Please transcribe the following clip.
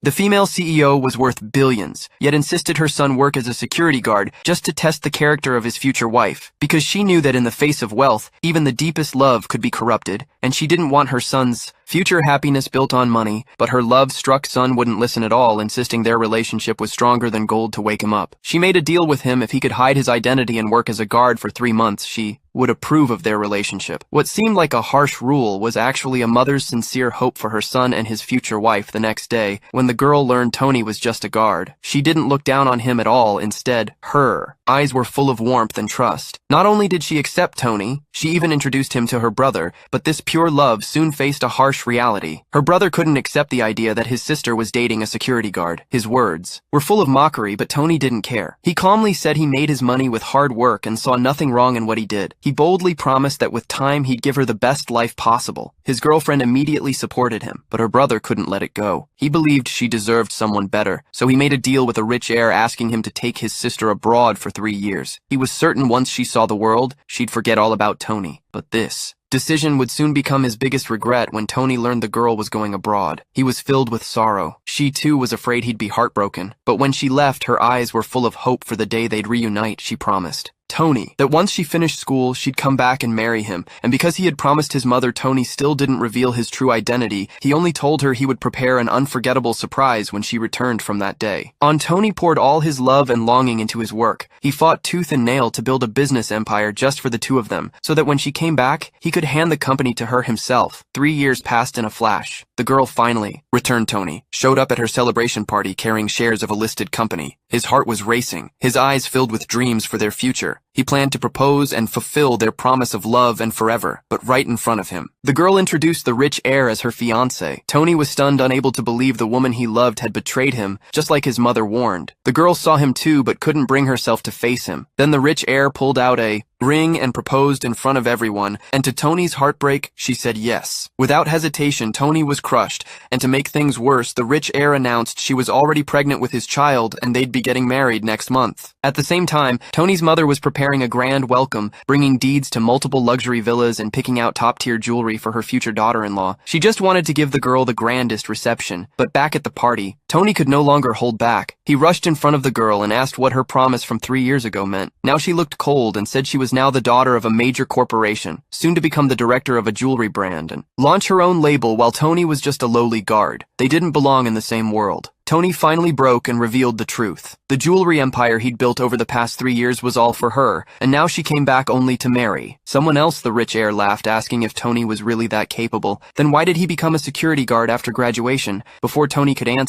The female CEO was worth billions, yet insisted her son work as a security guard just to test the character of his future wife, because she knew that in the face of wealth, even the deepest love could be corrupted, and she didn't want her son's future happiness built on money. But her love-struck son wouldn't listen at all, insisting their relationship was stronger than gold to wake him up. She made a deal with him: if he could hide his identity and work as a guard for 3 months, she would approve of their relationship. What seemed like a harsh rule was actually a mother's sincere hope for her son and his future wife. The next day, when the girl learned Tony was just a guard, she didn't look down on him at all. Instead, her eyes were full of warmth and trust. Not only did she accept Tony, she even introduced him to her brother, but this pure love soon faced a harsh reality. Her brother couldn't accept the idea that his sister was dating a security guard. His words were full of mockery, but Tony didn't care. He calmly said he made his money with hard work and saw nothing wrong in what he did. He boldly promised that with time he'd give her the best life possible. His girlfriend immediately supported him, but her brother couldn't let it go. He believed she deserved someone better, so he made a deal with a rich heir, asking him to take his sister abroad for 3 years. He was certain once she saw the world, she'd forget all about Tony. But this decision would soon become his biggest regret. When Tony learned the girl was going abroad, he was filled with sorrow. She too was afraid he'd be heartbroken, but when she left, her eyes were full of hope for the day they'd reunite. She promised Tony that once she finished school, she'd come back and marry him. And because he had promised his mother, Tony still didn't reveal his true identity. He only told her he would prepare an unforgettable surprise when she returned from that day. Tony poured all his love and longing into his work. He fought tooth and nail to build a business empire just for the two of them, so that when she came back, he could hand the company to her himself. 3 years passed in a flash. The girl finally returned. Tony showed up at her celebration party carrying shares of a listed company. His heart was racing, his eyes filled with dreams for their future. He planned to propose and fulfill their promise of love and forever, but right in front of him, the girl introduced the rich heir as her fiancé. Tony was stunned, unable to believe the woman he loved had betrayed him, just like his mother warned. The girl saw him too, but couldn't bring herself to face him. Then the rich heir pulled out a ring and proposed in front of everyone, and to Tony's heartbreak, she said yes. Without hesitation, Tony was crushed, and to make things worse, the rich heir announced she was already pregnant with his child and they'd be getting married next month. At the same time, Tony's mother was preparing a grand welcome, bringing deeds to multiple luxury villas and picking out top-tier jewelry for her future daughter-in-law. She just wanted to give the girl the grandest reception, but back at the party, Tony could no longer hold back. He rushed in front of the girl and asked what her promise from 3 years ago meant. Now she looked cold and said she was now the daughter of a major corporation, soon to become the director of a jewelry brand and launch her own label, while Tony was just a lowly guard. They didn't belong in the same world. Tony finally broke and revealed the truth. The jewelry empire he'd built over the past 3 years was all for her, and now she came back only to marry someone else. The rich heir laughed, asking if Tony was really that capable. Then why did he become a security guard after graduation? Before Tony could answer,